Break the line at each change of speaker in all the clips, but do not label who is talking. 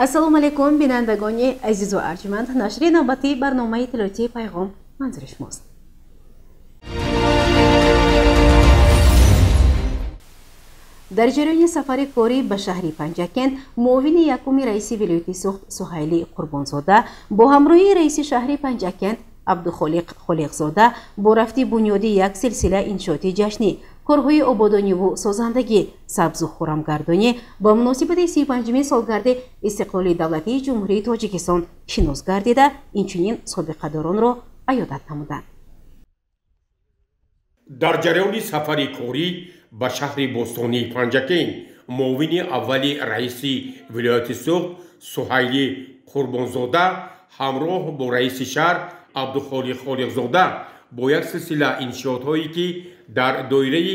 ассалому алайкум бинандагони азизу арҷманд, нашри навбатии барномаи иттилоотии пайғом манзури шумост. дар ҷараёни сафари корӣ ба шаҳри Панҷакент, муовини якуми раиси вилояти Суғд Суҳайли Қурбонзода бо ҳамроҳии раиси шаҳри Панҷакент Абдухолиқ Холиқзода бо рафти бунёди як силсила иншооти ҷашнӣ корҳои ободониву созандагӣ, сабзу хӯрамгардонӣ ба муносибати 35-уми солгарди истиқлоли давлатии ҷумҳурии Тоҷикистон шинос гардида, инчунин собиқадоронро аёдат намуданд.
дар ҷараёни сафари корӣ ба шаҳри бостонии Панҷакент, муовини аввали раиси вилояти Суғд Суҳайли Қурбонзода ҳамроҳ бо раиси шаҳр Абдухолиқ Холиқзода бо як силсила иншоотҳое ки дар доираи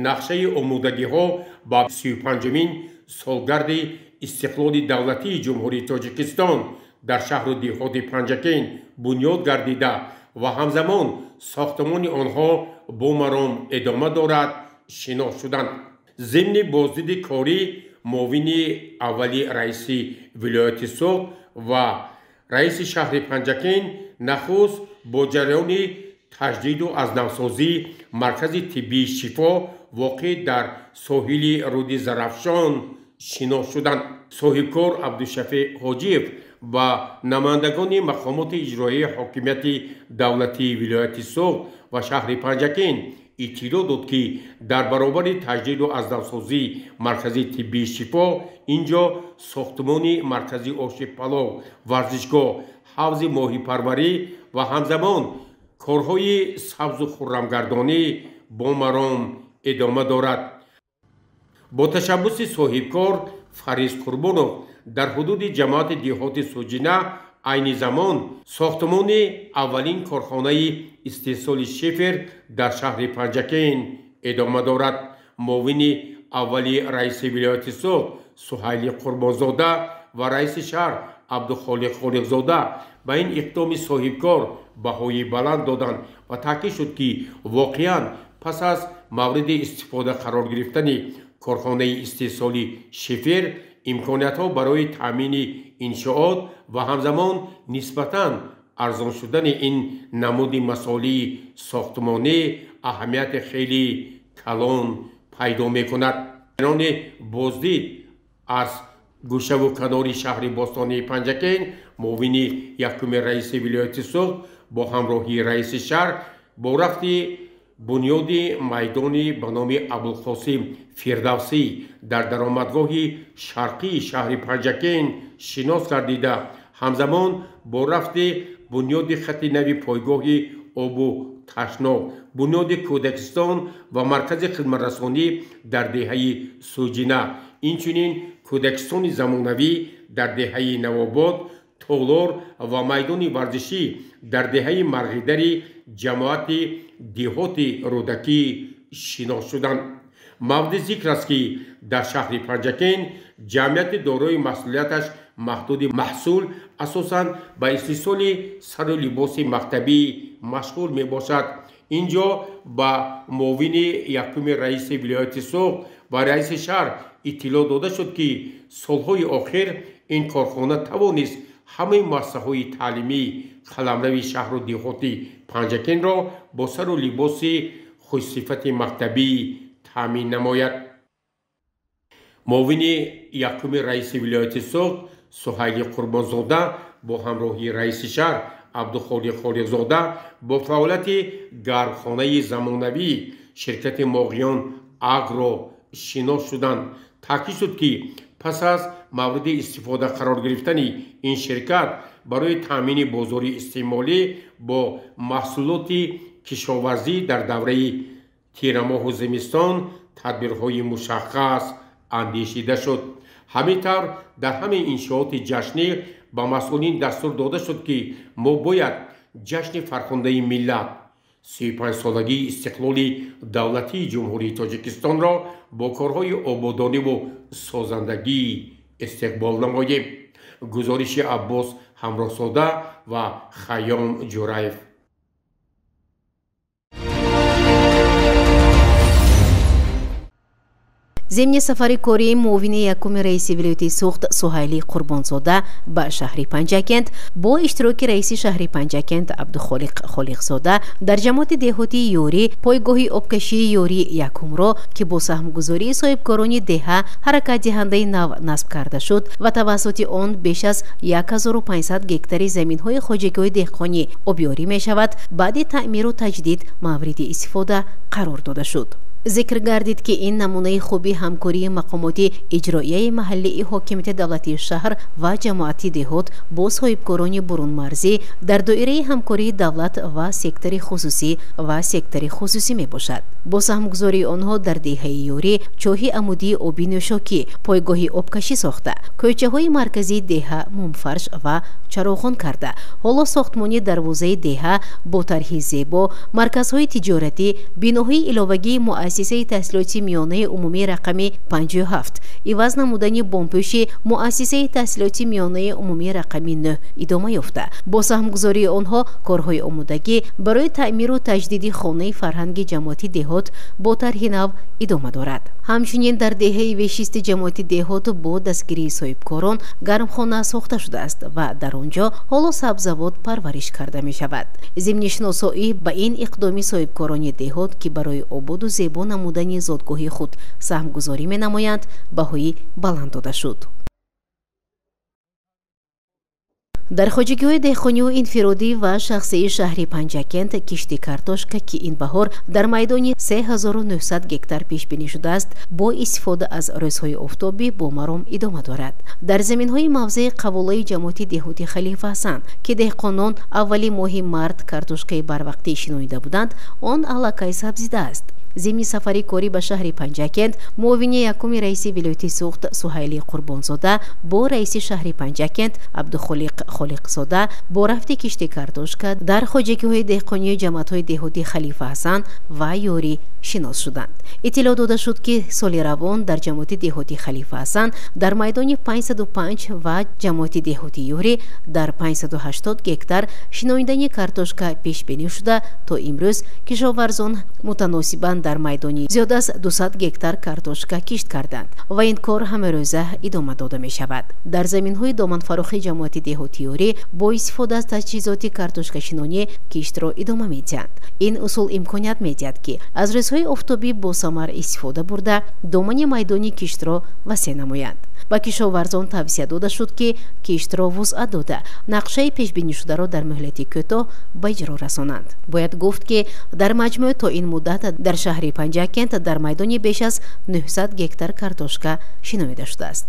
нақшаи омодагиҳо ба 35-умин солгарди истиқлоли давлатии ҷумҳурии Тоҷикистон дар шаҳру деҳоти Панҷакент бунёд гардида ва ҳамзамон сохтмони онҳо бо маром идома дорад, шинос шуданд. зимни боздиди корӣ муовини аввали раиси вилояти Суғд ва раиси шаҳри Панҷакент нахуст бо ҷараёни таҷдиду азнавсозӣ маркази тиббии Шифо воқеъ дар соҳили руди Зарафшон шинос шуданд. соҳибкор Абдушафеъ Ҳоҷиев ба намояндагони мақомоти иҷроии ҳокимияти давлатии вилояти Суғд ва шаҳри Панҷакент иттилоъ дод ки дар баробари таҷдиду азнавсозии маркази тиббии Шифо инҷо сохтмони маркази оши палов, варзишгоҳ, ҳавзи моҳипарварӣ ва ҳамзамон корҳои сабзу хуррамгардонӣ бо маром идома дорад. бо ташаббуси соҳибкор Фариз Қурбонов дар ҳудуди ҷамоати деҳоти Суҷина айни замон сохтмони аввалин корхонаи истеҳсоли шифр дар шаҳри Панҷакент идома дорад. муовини аввали раиси вилояти Суғд Суҳайли Қурбонзода ва раиси шаҳр Абдухолиқ Холиқзода ба ин иқдоми соҳибкор баҳои баланд доданд ва таъкид шуд ки воқеан пас аз мавриди истифода қарор гирифтани корхонаи истеҳсоли шифр имкониятҳо барои таъмини иншоот ва ҳамзамон нисбатан арзон шудани ин намуди масолии сохтмонӣ аҳамияти хеле калон пайдо мекунад. байрони боздид аз гӯшаву канори шаҳри бостонии Панҷакент, муовини якуми раиси вилояти Суғд бо ҳамроҳии раиси шаҳр бо рафти бунёди майдони ба номи Абулқосим Фирдавсӣ дар даромадгоҳи шарқии шаҳри Панҷакент шинос гардида, ҳамзамон бо рафти бунёди хати нави пойгоҳи обу ташноб, бунёди Кӯдакистон ва маркази хидматрасонӣ дар деҳаи Суҷина, инчунин Кӯдакистони замонавӣ дар деҳаи Навобод, Толор ва майдони варзишӣ дар деҳаи Марғидари ҷамоати деҳоти Рӯдакӣ шинос шуданд. мавриди зикр аст ки дар шаҳри Панҷакент ҷамъияти дорои масъулияташ маҳдуди маҳсул асосан ба истеҳсоли сару либоси мактабӣ машғул мебошад. инҷо ба муовини якуми раиси вилояти Суғд ва раиси шаҳр иттилоъ дода шуд ки солҳои охир ин корхона тавонист ҳамаи муассисаҳои таълимӣ қаламрави шаҳру деҳоти Панҷакентро бо сару либоси хушсифати мактабӣ таъмин намояд. муовини якуми раиси вилояти Суғд Суҳайли Қурбонзода бо ҳамроҳии раиси шаҳр Абдухолиқ Холиқзода бо фаъолияти гармхонаи замонавии ширкати Моғиён Агро шинос шуданд. таъкид шуд ки пас аз мавриди истифода қарор гирифтани ин ширкат барои таъмини бозори истеъмолӣ бо маҳсулоти кишоварзӣ дар давраи тирамоҳу зимистон тадбирҳои мушаххас андешида шуд. ҳамин тавр дар ҳамаи иншооти ҷашнӣ ба масъулин дастур дода шуд ки мо бояд ҷашни фархондаи миллат 35-солагии истиқлоли давлатии ҷумҳурии Тоҷикистонро бо корҳои ободониву созандагӣ истиқбол намоем. гузориши Аббос Ҳамроҳзода ва Хайём Ҷураев.
ضمن سفر کوری معاون یکم رئیس ولایت سوخت سهیلی قربانزاده به شهر پنجکند با اشتراک رئیس شهر پنجکند عبدالخالق خالقزاده در جماعت دهاتی یوری پایگاه آبکشی یوری یکم را که با سهمگذاری صاحبکاران دهه حرکت دهنده نو نصب کرده شد و توسط آن بیش از 1500 گکتار زمین‌های خواجگی دهقانی آبیاری می شود بعد تعمیر و تجدید مورد استفاده قرار داده شد. ذکر گردید که این نمونه خوبی همکاری مقامات اجرایی محلی حاکمیت دولتی شهر و جماعتی دهات با صاحبکاران برون مرزی در دایره همکاری دولت و سکتور خصوصی می باشد. با سهمگذاری آنها در دهه یوری چاه عمودی آبی نوشاکی، پایگاه آبکشی ساخته، کوچه های مرکزی دهه منفرش و چراغان کرده. حالا ساختمانی دروازه دهه با طرح زیبا، مرکزهای تجارتی، بیناهای علاوگی مؤسسه تحصیلاتی میانه عمومی رقمی 57 عوض نمودن بامپوش مؤسسه تحصیلاتی میانه عمومی رقمی 9 ادامه یافته. با سهمگذاری آنها کارهای آمادگی برای تعمیر و تجدید خانه فرهنگ جماعتی دهات با طرح نو ادامه دارد. همچنین در دهه 20 جماعتی دهات با دستگیری صاحبکاران گرمخانه ساخته شده است و در آنجا حالا سبزوات پرورش کرده می شود. ضمن شناسایی به این اقدامی صاحبکاران دهات که برای آباد و زیبا نمودن زادگاه خود سهمگذاری می نمایند بهایی بلند داده شد. در خواجگی‌های دهقانی و انفرادی و شخصی شهر پنجکند کشتی کارتوشکا که این بهار در میدان 3900 گکتار پیش بینی شده است با استفاده از روزهای آفتابی با مرام ادامه دارد. در زمین‌های موضع قبوله جماعتی دهاتی خلیفه حسن که دهقانان اولی ماه مارت کارتوشکای بروقتی شنویده بودند آن علاقه سبزیده است. ضمن سفری کاری به شهر پنجکند معاون یکم رئیس ولایت سوخت سهیلی قربانزاده با رئیس شهر پنجکند عبدالخالق خالقزاده با رفت کشتی کارتوشکا در خواجگی‌های دهقانی جماعت‌های دهاتی خلیفه حسن و یوری شناس شدند. اطلاع داده شد که سال روان در جماعت دهاتی خلیفه حسن در میدان 505 و جماعت دهاتی یوری در 580 گکتار شنویدن کارتوشکا پیش بینی شده تا امروز کشاورزان متناسباً در میدانی زیاد از 200 گکتار کارتوشکا کشت کردند و این کار همه روزه ادامه داده می شود. در زمین‌های دامن فراخی جماعت دهاتی یوری با استفاده از تجهیزات کارتوشکا شنونی کشت را ادامه می‌دهند. این اصول امکانیت می‌دهد که از روزهای آفتابی با ثمر استفاده برده دامن میدانی کشت را وسیع نمایند. با کشاورزان توصیه داده شد که کشت را وسعت داده نقشه پیش بینی شده را در مهلت کوتاه به اجرا رسانند. باید گفت که در مجموع تا این مدت در شهر پنجکند در میدان بیش از 900 گکتار کارتوشکا شنویده شده است.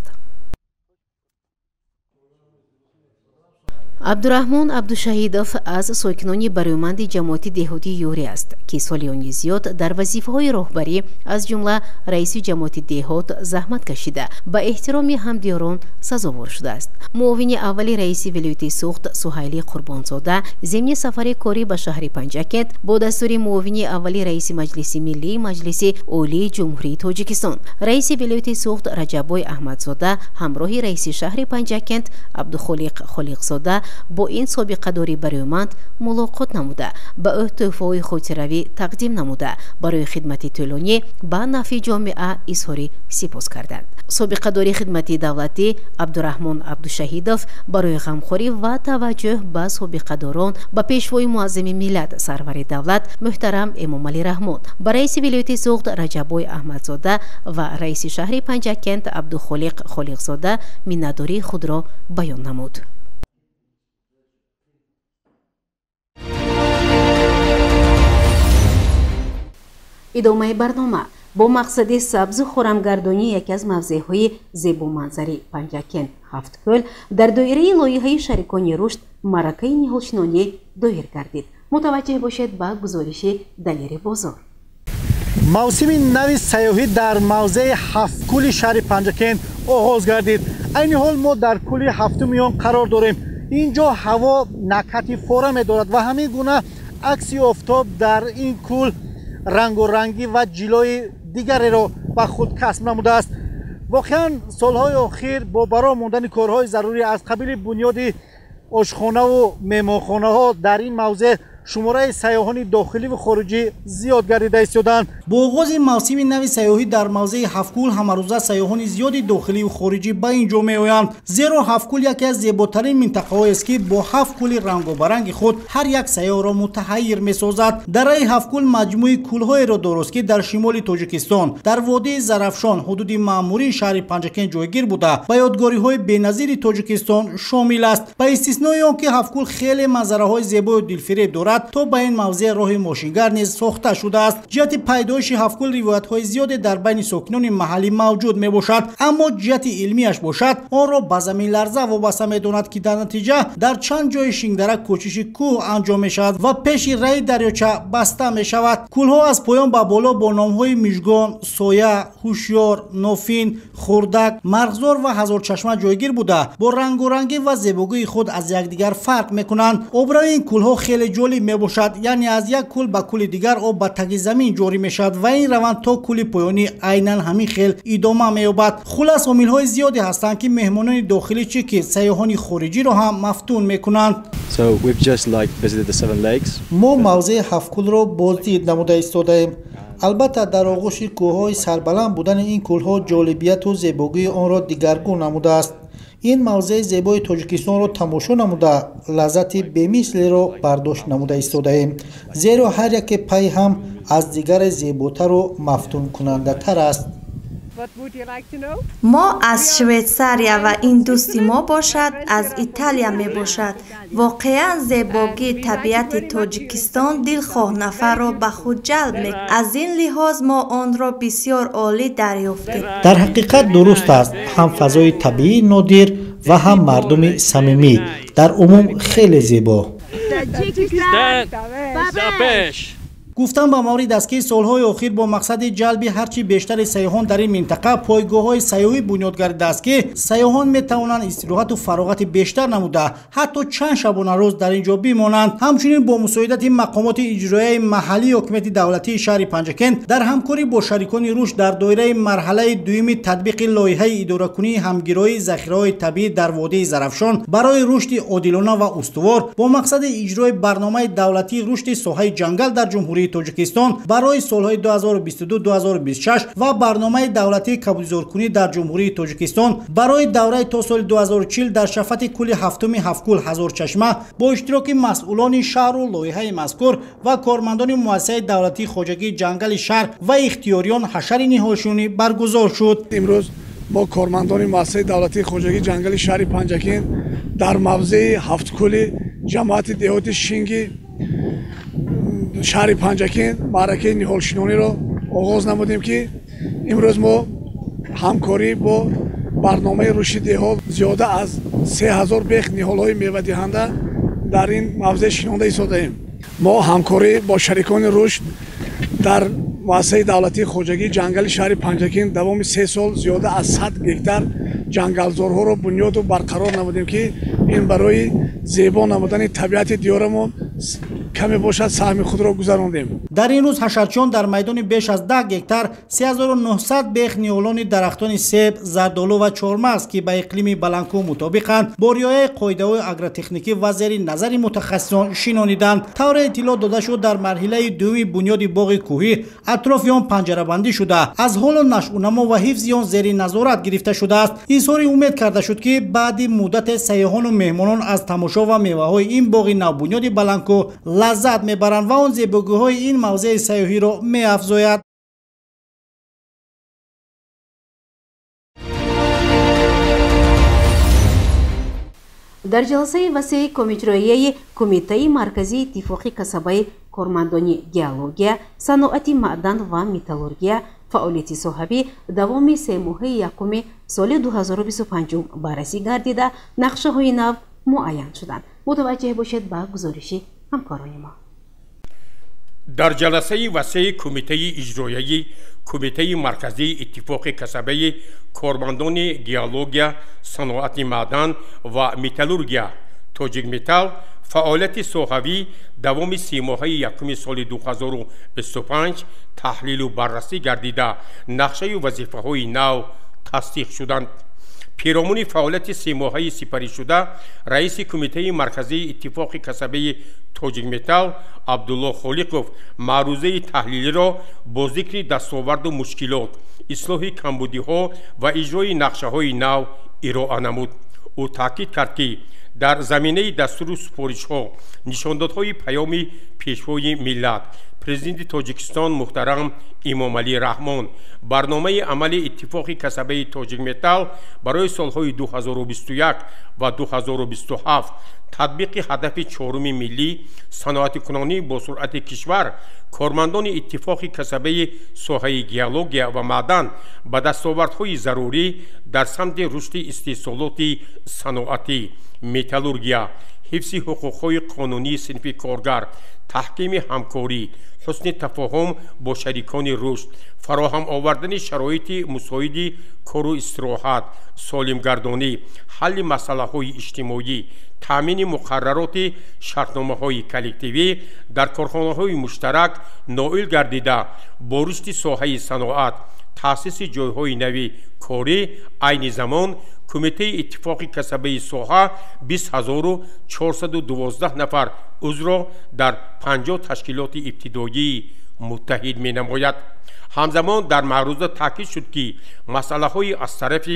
عبدالرحمن عبدالشهیدوف از ساکنان برومند جماعتی دهاتی یوری است که سالیانی زیاد در وظیفه‌های راهبری از جمله رئیس جماعت دهات زحمت کشیده به احترام همدیاران سزاوار شده است. معاون اولی رئیس ولایت سوخت سهیلی قربانزاده ضمن سفر کاری به شهر پنجکند با دستور معاون اولی رئیس مجلس ملی مجلس عالی جمهوری تاجیکستان رئیس ولایت سوخت رجبای احمدزاده همراه رئیس شهر پنجکند عبدالخالق خالقزاده با این سابقه داری برومند ملاقات نموده به او تحفه‌های خاطروی تقدیم نموده برای خدمت طولانی به نفع جامعه اظهار سپاس کردند. سابقه داری خدمتی دولتی عبدالرحمن عبدالشهیدوف برای غمخوری و توجه به سابقه داران به پیشوای معظم ملت سرور دولت محترم امام علی رحمان به رئیس ولایت سوخت رجبای احمدزاده و رئیس شهر پنجکند عبدالخالق خالقزاده منتداری خود را بیان نمود. ادامه برنامه با مقصد سبز و خرمگردانی یکی از موضع‌های زیبا منظری پنجکند هفت کل در دایره لایحه شریکان رشد معرکه نهالشنانی دایر گردید. متوجه باشید به گزارش دلیر بازار.
موسم نو سیاحی در موضع هفت کل شهر پنجکند آغاز گردید. این حال ما در کل هفتم قرار داریم. اینجا هوا نکهت فورا دارد و همین گونه عکس آفتاب در این کل رنگ و رنگی و جلوی دیگری را به خود کسب نموده است. واقعا سالهای اخیر با برا ماندن کارهای ضروری از قبیل بنیاد آشخانه و مهمانخانه ها در این موضع شماره سیاحان داخلی و خارجی زیاد گردیده ایستادند. با آغاز موسم نو سیاحی در موضع هفت‌کول همروزه سیاحان زیادی داخلی و خارجی به اینجا میآیند، زیرا هفت‌کول یکی از زیباترین منطقه‌هایی است که با هفت‌کول رنگ و برنگ خود هر یک سیاح را متحیر می‌سازد. در این هفت‌کول مجموعه کول‌های را دارد که در شمال تاجیکستان در وادی زرافشان حدود معمولی شهر پنجکن جایگیر بوده به یادگاری‌های بی‌نظیر تاجیکستان شامل است. به استثنای آنکه هفت‌کول خیلی منظره‌های زیبا و دلفریب دارد تا به این موضع راه ماشینگر نیز ساخته شده است. جهت پیدایش هفت‌کول روایت‌های زیادی در بین ساکنان محلی موجود میباشد، اما جهت علمیش باشد آن را به زمین لرزه وابسته می‌داند که در نتیجه در چند جای شینگدرک کوچش کوه انجام می‌شود و پیش ری دریاچه بسته می‌شود. کول‌ها از پایان به بالا با نام‌های میژگان، سایه، هوشیار، نوفین، خوردک، مرغزار و هزار چشمه جایگیر بوده با رنگ و رنگی و زیبایی خود از یکدیگر فرق می‌کنند. آبرای این کول‌ها خیلی جالب میباشد، یعنی از یک کول به کول دیگر آب به تگ زمین جاری میشد و این روند تا کول پایانی عیناً همین خیل ادامه مییابد. خلاص عامل‌های زیادی هستند که مهمانان داخلی چه که سیاحان خارجی را هم مفتون میکنند. ما موضع هفت‌کول را بازدید نموده ایستاده‌ایم. البته در آغوش کوه‌های سربلند بودن این کول‌ها جالبیت و زیبایی آن را دیگرگون نموده است. این موضع زیبای تاجیکستان را تماشا نموده لذت بی‌مثلی را برداشت نموده ایستاده‌ایم، زیرا هر یک پی هم از دیگر زیباتر و مفتون کننده تر است.
ما از شویتساریا و این دوستی ما باشد از ایتالیا می باشد. واقعا زیبایی طبیعت تاجیکستان دلخواه نفر را به خود جلب می. از این لحاظ ما آن را بسیار عالی دریافتیم.
در حقیقت درست است، هم فضای طبیعی نادر و هم مردم صمیمی، در عموم خیلی زیبا. گفتم با مورد است که سالهای اخیر با مقصد جلب هرچی بیشتر سیاحان در این منطقه پایگاه‌های سیاحی بنیاد گردیده است که سیاحان میتوانند استراحت و فراغت بیشتر نموده حتی چند شبانه روز در اینجا بمانند. همچنین با مساعدت مقامات اجرایی محلی حکومت دولتی شهر پنجکن در همکاری با شریکان رشد در دایره مرحله دوم تطبیق لایحه اداره‌کنی همگرایی ذخیره‌های طبیعی در وادی زرافشان برای رشد عادلانه و استوار با مقصد اجرای برنامه دولتی رشد ساحه جنگل در جمهوری تاجیکستان برای سالهای 2022-2026 و برنامه دولتی کبودزارکنی در جمهوری تاجیکستان برای دوره تا سال 2040 در شفت کل هفتم هفت‌کول هزار چشمه با اشتراک مسئولان شهر و لایحه مذکور و کارمندان مؤسسه دولتی خواجگی جنگل شهر و اختیاریان حشر نهادشونی برگزار شد.
امروز با کارمندان مؤسسه دولتی خواجگی جنگل شهر پنجکن در موضع هفت‌کول جماعت دهات شینگی شهر پنجکن معرکه نهالشینانی را آغاز نمودیم که امروز ما همکاری با برنامه رشد دهال زیاده از 3000 بیخ نهال‌های میوه دهنده در این موضع شینانده ایستاده‌ایم. ما همکاری با شریکان رشد در مؤسسه دولتی خواجگی جنگل شهر پنجکن دوام 3 سال زیاده از 100 گکتار جنگلزارها را بنیاد و برقرار نمودیم که این برای زیبا نمودن طبیعت دیار ما کمی باشد سهم خود را گذراندیم.
در این روز حشرچیان در میدان بیش از 10 گکتار 3900 بیخ نیولان درختان سیب، زردآلو و چهارمغز که به اقلیم بلنکو مطابقند با رعایت قاعده‌های اگرتکنیکی و زیر نظر متخصصان شینانیدند. طور اطلاع داده شد در مرحله دوم بنیاد باغ کوهی اطراف آن پنجره بندی شده از حال نشو و نما و حفظ آن زیر نظارت گرفته شده است. اظهار امید کرده شد که بعد مدت سیاحان و مهمانان از تماشا و میوه‌های این باغ نوبنیاد بلنکو لذت میبرند و آن زیبایی‌های این موضع سیاحی را می‌افزاید.
در جلسه وسیع کمیته کمیته مرکزی اتفاقی کسبه کارمندان گیولوژیا، صنعت معدن و متالورژیا فعالیت صحابی دوام 3 ماه یکم سال 2025 بررسی گردیده نقشه های نو معین شدند. متوجه باشید به گزارش همکاران ما.
در جلسه وسیع کمیته اجرایی کمیته مرکزی اتفاق کسبه کارمندان گیولوژیا، صنعت معدن و متالورژیا توجیک متال فعالیت صحابی دوام 3 ماه یکم سال 2025 تحلیل و بررسی گردیده نقشه وظیفه های نو تصدیق شدند. پیرامون فعالیت 3 ماهه سپری شده رئیس کمیته مرکزی اتفاق کسبه توجیک متال عبدالله خلیقوف معروضه تحلیلی را با ذکر دستاورد و مشکلات، اصلاح کمبودی‌ها و اجرای نقشه‌های نو ارائه نمود. او تاکید کرد که در زمینه دستور و سفارش‌ها نشاندادهای پیام پیشوای ملت پرزیدنت تاجیکستان محترم امام علی رحمان برنامه عمل اتفاق کسبه توجیک متال برای سالهای 2021 و 2027 تطبیق هدف 4 ملی صنعت کنانی با سرعت کشور کارمندان اتفاق کسبه ساحه گیولوژیا و معدن به دستاوردهای ضروری در سمت رشد استحصالات صنعتی، متالورگیا، حفظ حقوق‌های قانونی صنف کارگر، تحکیم همکاری، حسن تفاهم با شریکان رشد، فراهم آوردن شرایط مساعد کار و استراحت، سالمگردانی، حل مسائل اجتماعی، تامین مقررات شرطنامه‌های کلکتیوی در کارخانه‌های مشترک نائل گردیده با رشد ساحه صنعت، تأسیس جایهای نوی کاری. عین زمان کمیته اتفاق کسبه ساحه 20412 نفر عضو در 50 تشکیلات ابتدایی متحد می نماید. همزمان در معروضه تاکید شد که مسئله های از طرف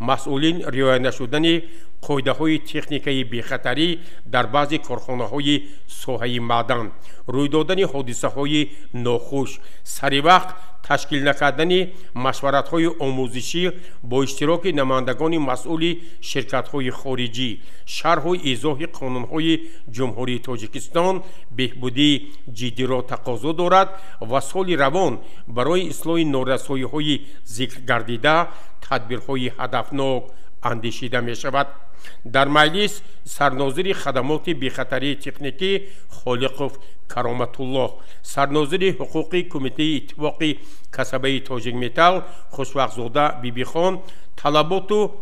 مسئولین رعایت نشدن قاعده های تکنیکی بیخطری در بعضی کارخانه های ساحه معدن، روی دادن حادثه های ناخوش، سری وقت تشکیل نکردن مشورت های آموزشی با اشتراک نمایندگان مسئول شرکت های خارجی، شرح و ایضاح قانون های جمهوری تاجیکستان بهبودی جدی را تقاضا دارد و سال روان برای اصلاح نارسایی های ذکر گردیده تدبیرهای هدفناک اندیشیده می شود. در مجلس سرناظر خدمات بیخطری تکنیکی خالقوف کرامت الله، سرناظر حقوق کمیته اتفاق کسبه توجیک متال خوشوقت‌زاده بیبی خان طلبات و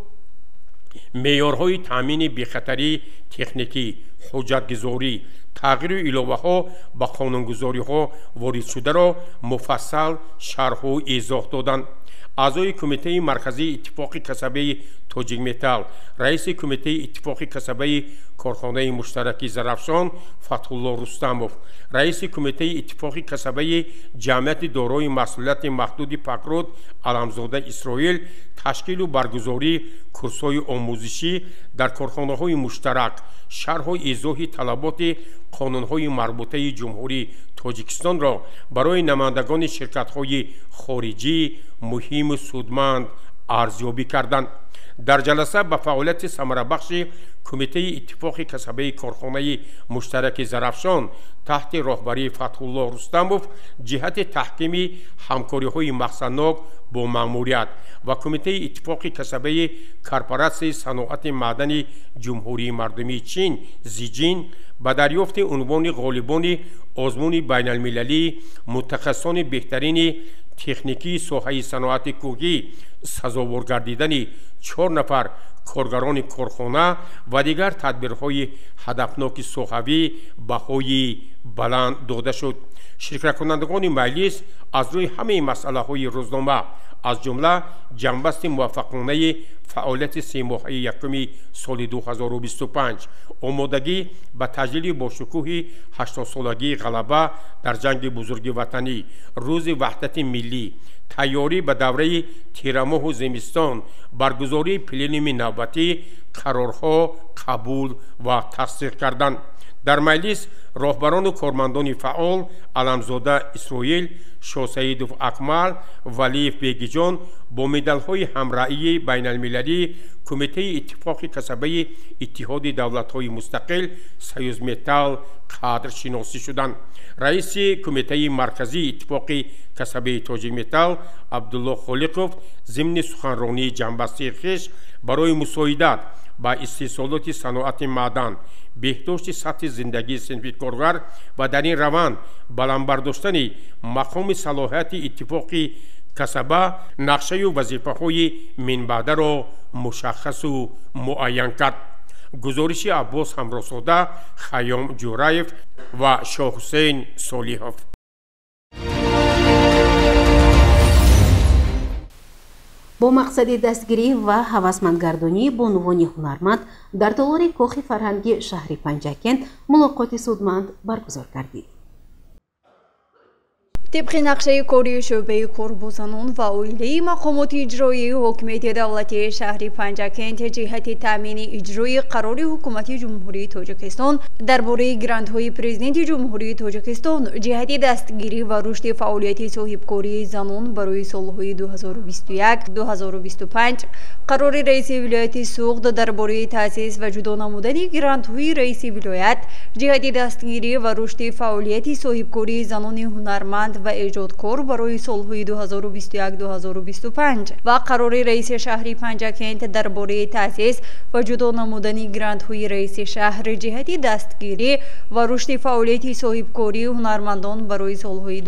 معیارهای تامین بیخطری تکنیکی، حجتگذاری، تغییر الوه ها به قانونگذاری ها وارد شده را مفصل شرح و ایضاح دادند. اعضای کمیته مرکزی اتفاق کسبه توجیک متال، رئیس کمیته اتفاق کسبه کارخانه مشترک زرافشان فتح الله رستموف، رئیس کمیته اتفاق کسبه جمعیت دارای مسئولیت محدود پکرود علمزاده اسرائیل تشکیل و برگزاری کورس‌های آموزشی در کارخانه‌های مشترک، شرح و ایضاح طلبات قانون‌های مربوطه جمهوری تاجیکستان را برای نمایندگان شرکت‌های خارجی مهم و سودمند ارزیابی کردند. در جلسه به فعالیت ثمره‌بخش کمیته اتفاق کسبه کارخانه مشترک زرافشان تحت راهبری فتح الله رستموف جهت تحکیم همکاری‌های مقصدناک با مأموریت و کمیته اتفاق کسبه کارپوراسیون صنعت معدن جمهوری مردمی چین زیجین به دریافت عنوان غالبان آزمون بین المللی متخصصان بهترین تکنیکی ساحه صنعت کوهی سزاوار گردیدن 4 نفر کارگران کارخانه و دیگر تدبیرهای هدفناک ساحوی بهای بلند داده شد. شرکت کنندگان مجلس از روی همه مسئله های روزنامه از جمله جنبست موفقانه فعالیت 3 ماهه یکم سال 2025، آمادگی به تجلیل با شکوه 80 سالگی غلبه در جنگ بزرگ وطنی، روز وحدت ملی، تیاری به دوره تیرماه و زمستان، برگزاری پلنوم نوبتی، قرارها قبول و تصدیق کردن. در مجلس راهبران و کارمندان فعال علمزاده اسرائیل، شاسعیدوف اکمل، ولیف بیگیجان با مدال‌های همرأیی بین المللی کمیته اتفاق کسبه اتحاد دولت‌های مستقل سیوز متال قدر شناسی شدند. رئیس کمیته مرکزی اتفاق کسبه توجیک متال عبدالله خلیقوف ضمن سخنرانی جنبسته خویش برای مساعدت با استحصالات صنعت معدن، بهداشت سطح زندگی صنف کارگر و در این روند بلند برداشتن مقام صلاحیت اتفاق کسبه نقشه و وظیفه‌های من بعد را مشخص و معین کرد. گزارش عباس همراساده، خیام جورایف و شاه حسین صالحوف.
با مقصد دستگیری و هوسمندگردانی بانوان هنرمند در تالار کاخ فرهنگی شهر پنجکند ملاقات سودمند برگزار گردید.
طبق نقشه کاری شعبه کوربوزانان و عائله مقامات اجرایی حکومت دولتی شهر پنجکند جهت تامین اجرای قرار حکومت جمهوری تاجیکستان درباره گرانت‌های پرزیدنت جمهوری تاجیکستان جهت دستگیری و رشد فعالیت صاحبکاری زنان برای سالهای 2021-2025 قرار رئیس ولایت سوخت درباره تأسیس و جدا نمودن گرانت‌های رئیس ولایت جهت دستگیری و رشد فعالیت صاحبکاری زنان هنرمند و ایجادکار برای سالهای 2021-2025 و قرار رئیس شهر پنجکند درباره تأسیس و جدا نمودن گرانت‌های رئیس شهر جهت دستگیری و رشد فعالیت صاحبکاری هنرمندان برای سالهای 2025-2026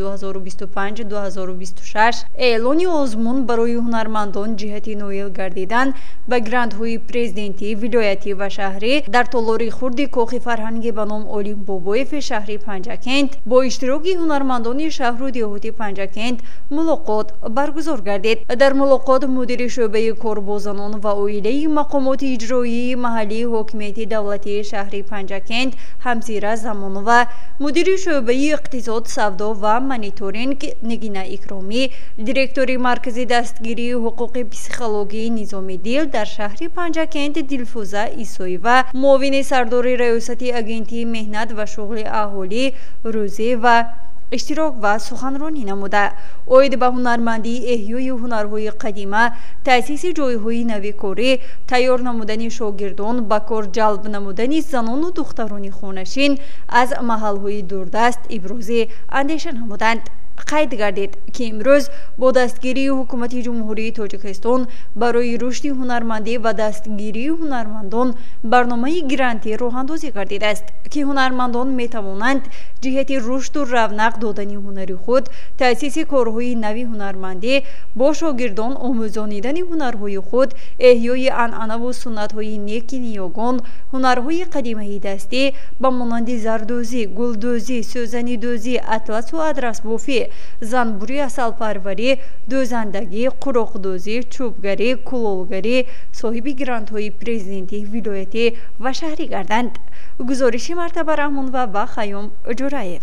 اعلان آزمون برای هنرمندان جهت نایل گردیدن به گرانت‌های پرزیدنتی ولایتی و شهری در تالار خرد کاخ فرهنگی به نام علیم بابایف شهر پنجکند با اشتراک هنرمندان شهر و دیهاتی پنجکند ملاقات برگزار گردید. در ملاقات مدیر شعبه کاربازانان و عائله مقامات اجرایی محلی حکومت دولتی شهر پنجکند همزیره زمان و مدیر شعبه اقتصاد سودا و مانیتورینگ نگینا اکرامی دیرکتوری مرکز دستگیری حقوق پسیخولوژی نظام دل در شهر پنجکند دلفوزه ایسوی و معاون سردار ریاست اگنتی مهنت و شغل اهالی روزی و اشتراک و سخنرانی نموده. اید به هنرمندی، احیای هنرهای قدیمه، تأسیس جایهای نویکاری، تیار نمودن شاگردان، به کار جلب نمودن زنان و دختران خانشین از محلهای دوردست ابراز اندیشه نمودند. قید گردید که امروز با دستگیری حکومت جمهوری تاجیکستان برای رشد هنرمندی و دستگیری هنرمندان برنامه گرانتی راه اندازی گردیده است که هنرمندان می توانند جهت رشد و رونق دادن هنر خود تأسیس کارهای نوی هنرمندی با شاگردان آموزانیدن هنرهای خود احیای عنعنه و سنت‌های نیک نیاگان هنرهای قدیمه دستی با مانند زردوزی، گلدوزی، سوزنی دوزی، اطلس و ادرس بافی، زنبوری اصل پروری، دوزندگی، قراقدوزی، چوبگری، کلالگری صاحب گرانت‌های پرزیدنتی ولایتی و شهری گردند. گزارش مرتبه رحمان و خیام جورایف.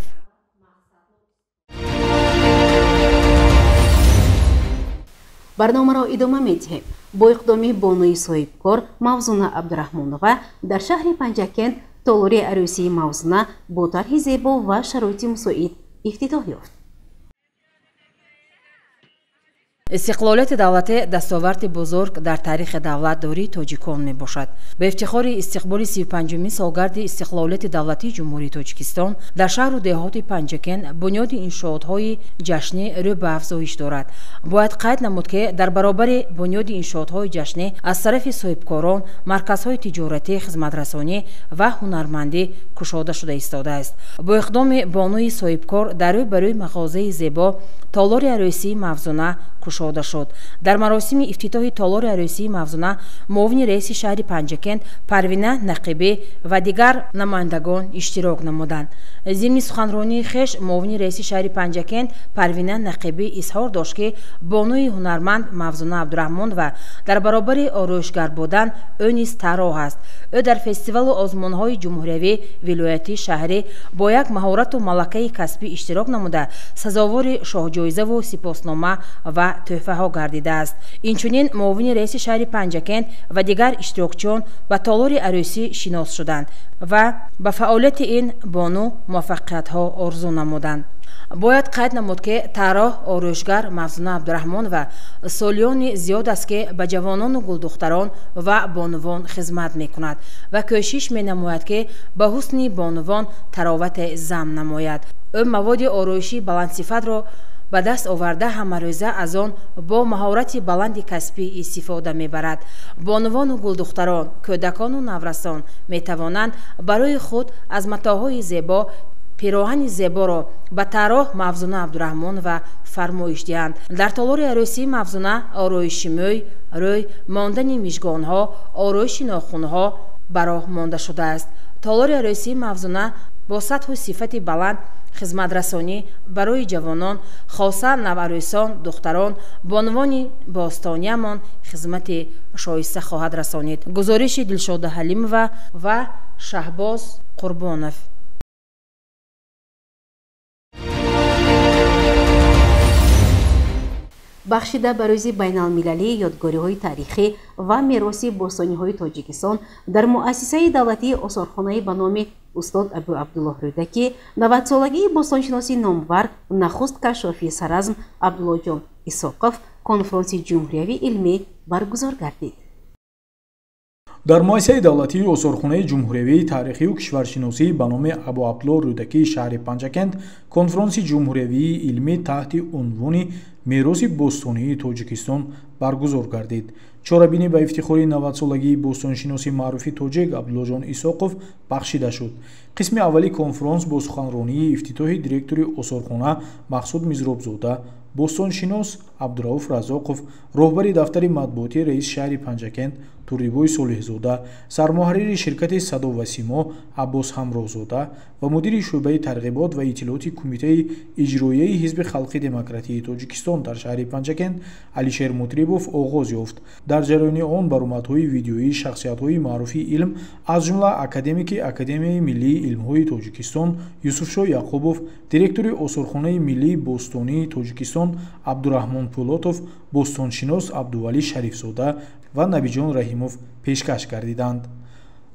برنامه را ادامه می‌دهیم. با اقدام بانوی صاحبکار موزونه عبدالرحمانова در شهر پنجکند تالار عروسی موزونه با طرح زیبا و شرایط مساعد افتتاح یافت.
استقلالیت دولت دستاورد بزرگ در تاریخ دولتداری تاجیکان می باشد. به افتخار استقبال 35مین سالگرد استقلالیت دولتی جمهوری تاجیکستان در شهر و دهات پنجکند بنیاد انشاءات‌های جشنی رو به افزایش دارد. باید قید نمود که در برابر بنیاد انشاءات‌های جشنی از طرف صاحبکاران مرکزهای تجارتی، خدمت‌رسانی و هنرمندی کشاده شده ایستاده است. با اقدام بانوی صاحبکار در روبروی مغازه زیبا تالار عروسی موزونه کشاده شد. در مراسم افتتاح تالار عروسی موزونه معاون رئیس شهر پنجکند پروینه نقیبی و دیگر نمایندگان اشتراک نمودند. ضمن سخنرانی خویش معاون رئیس شهر پنجکند پروینه نقیبی اظهار داشت که بانوی هنرمند موزونه عبدالرحمان و در برابر آرایشگر بودن او نیز طراح است. او در فستیوال آزمون‌های جمهوری ولایتی شهری با یک مهارت و ملکه کسبی اشتراک نموده سزاوار شاهجایزه و سپاسنامه و تحفه ها گردیده است. اینچنین معاون رئیس شهر پنجکند و دیگر اشتراکچیان به تالار عروسی شناس شدند و به فعالیت این بانو موفقیت ها آرزو نمودند. باید قید نمود که طراح آرایشگر موزونه عبدالرحمان و سالیان زیاد است که به جوانان و گلدختران و بانوان خدمت می کند و کوشش می نماید که به حسن بانوان تراوت زم نماید. او مواد آرایشی بلندصفت را به دست آورده همه روزه از آن با مهارت بلند کسبی استفاده میبرد. بانوان و گلدختران، کودکان و نورسان می توانند برای خود از متاعهای زیبا پیراهن زیبا را به طراح موزونه عبدالرحمان و فرمایش دهند. در تالار عروسی موزونه آرایش موی، روی، ماندن میشگانها، آرایش ناخنها براه مانده شده است. تالار عروسی موزونه бо сатҳу сифати баланд хизматрасонӣ барои ҷавонон, хоса наварӯсон духтарон бо унвони бостониямон хизмати шоиста хоҳад расонид. гузориши Дилшода Ҳалимова ва Шаҳбоз Қурбонов.
бахшида ба рӯзи байналмилалии ёдгориҳои тарихӣ ва мероси бостониҳои тоҷикистон дар муассисаи давлатии осорхонаи ба номи устод Абу Абдуллоҳ Рӯдакӣ 90-солагии бостоншиноси номвар нахуст кашофи Саразм Абдуллоҷон Исоқов конфронси ҷумҳуриявии илмӣ баргузор гардид.
дар муассисаи давлатии осорхонаи ҷумҳуриявии тарихию кишваршиносӣ ба номи Абу Абдуллоҳ Рӯдакии шаҳри Панҷакент конфронси ҷумҳуриявии илмӣ таҳти унвони мероси бостонии Тоҷикистон баргузор гардид. чорабинӣ ба ифтихори 90-солагии бостоншиноси маъруфи тоҷик Абдуллоҷон Исоқов бахшида шуд. қисми аввали конфронс бо суханронии ифтитоҳи директори осорхона Мақсуд Мизробзода, бостоншинос Абдурауф Разоқов, роҳбари дафтари матбуотии раиси шаҳри Панҷакент Турдибои Солиҳзода, сармуҳаррири ширкати Садо ва Симо Аббос Ҳамроҳзода ва мудири шӯъбаи тарғибот ва иттилоъоти кумитаи иҷроияи Ҳизби Халқи Демократии Тоҷикистон дар шаҳри Панҷакент Алишер Мутрибов оғоз ёфт. дар ҷараёни он баромадҳои видеоии шахсиятҳои маъруфи илм аз ҷумла академики Академияи миллии илмҳои Тоҷикистон Юсуфшоҳ Яқубов, директори осорхонаи миллии бостонии Тоҷикистон Абдураҳмон Пӯлотов, бостоншинос Абдувалӣ Шарифзода ва Набиҷон Раҳимов пешкаш гардиданд.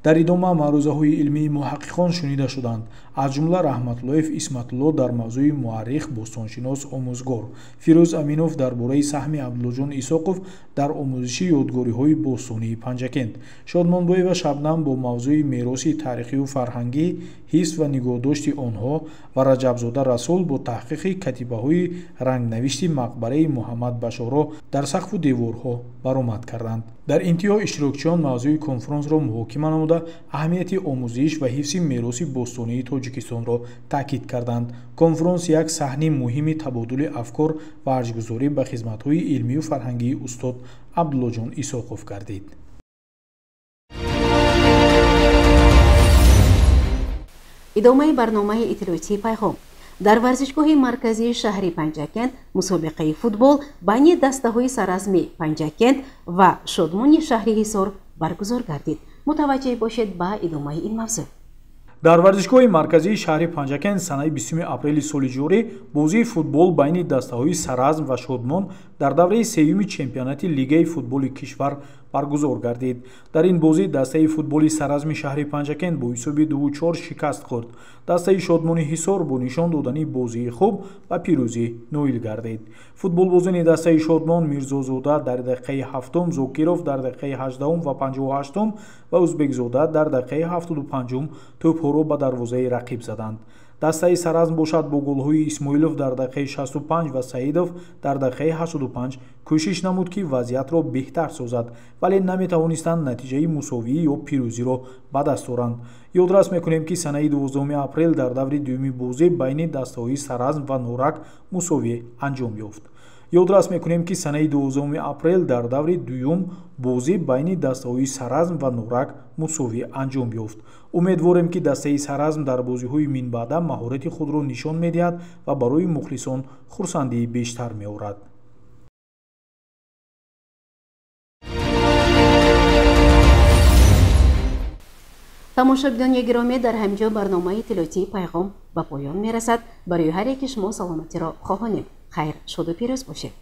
дар идома маърузаҳои илмии муҳаққиқон шунида шуданд, аз ҷумла Раҳматуллоев Исматулло дар мавзӯи муаррих бостоншинос омӯзгор, Фирӯз Аминов дар бораи саҳми Абдуллоҷон Исоқов дар омӯзиши ёдгориҳои бостонии Панҷакент, Шодмонбоева Шабнам бо мавзӯи мероси таърихию фарҳангӣ, ҳифз ва нигоҳдошти онҳо ва Раҷабзода Расул бо таҳқиқи катибаҳои рангнавишти мақбараи Муҳаммад Башоро дар сақфу деворҳо баромад карданд. дар интиҳо иштирокчиён мавзӯи конфронсро муҳокима намуда аҳамияти омӯзиш ва ҳифзи мероси бостонии Тоҷикистонро таъкид карданд. конфронс як саҳни муҳими табодули афкор ва арҷгузорӣ ба хизматҳои илмию фарҳангии устод Абдуллоҷон Исоқов гардид.
идомаи барномаи иттилоъотии пайғом. дар варзишгоҳи марказии шаҳри Панҷакент мусобиқаи футбол байни дастаҳои Саразми Панҷакент ва Шодмони шаҳри Ҳисор баргузор гардид. мутаваҷҷеҳ бошед ба идомаи ин мавзӯъ.
дар варзишгоҳи марказии шаҳри Панҷакент санаи 20 апрели соли ҷорӣ бозии футбол байни дастаҳои Саразм ва Шодмон дар давраи сеюми чемпионати лигаи футболи кишвар баргузор гардид. дар ин бозӣ дастаи футболи Саразми шаҳри Панҷакент бо ҳисоби 2-4 шикаст хӯрд. дастаи Шодмони Ҳисор бо нишон додани бозии хуб ба пирӯзӣ ноил гардид. футболбозони дастаи Шодмон Мирзозода дар дақиқаи 7, Зокиров дар дақиқаи 18 ва 58 ва Узбекзода дар дақиқаи 75 тӯбҳоро ба дарвозаи рақиб заданд. дастаи Саразм бошад бо голҳои Исмоилов дар дақиқаи 65 ва Саидов дар дақиқаи 85 кӯшиш намуд ки вазъиятро беҳтар созад, вале наметавонистанд натиҷаи мусовӣ ё пирӯзиро ба даст оранд. ёдрас мекунем ки санаи 12 апрел дар даври дуюми бозӣ байни дастаҳои Саразм ва Норак мусовӣ анҷом ёфт. ёдрас мекунем ки санаи 12 апрел дар даври дуюм бозӣ байни дастаҳои Саразм ва Норак мусовӣ анҷом ёфт. умедворем ки дастаи Саразм дар бозиҳои минбаъда маҳорати худро нишон медиҳад ва барои мухлисон хурсандии бештар меорад.
тамошобинони гиромӣ, дар ҳамҷо барномаи иттилоъотии пайғом ба поён мерасад. барои ҳар яки шумо саломатиро хоҳонем. хайр, шоду пирӯз бошед.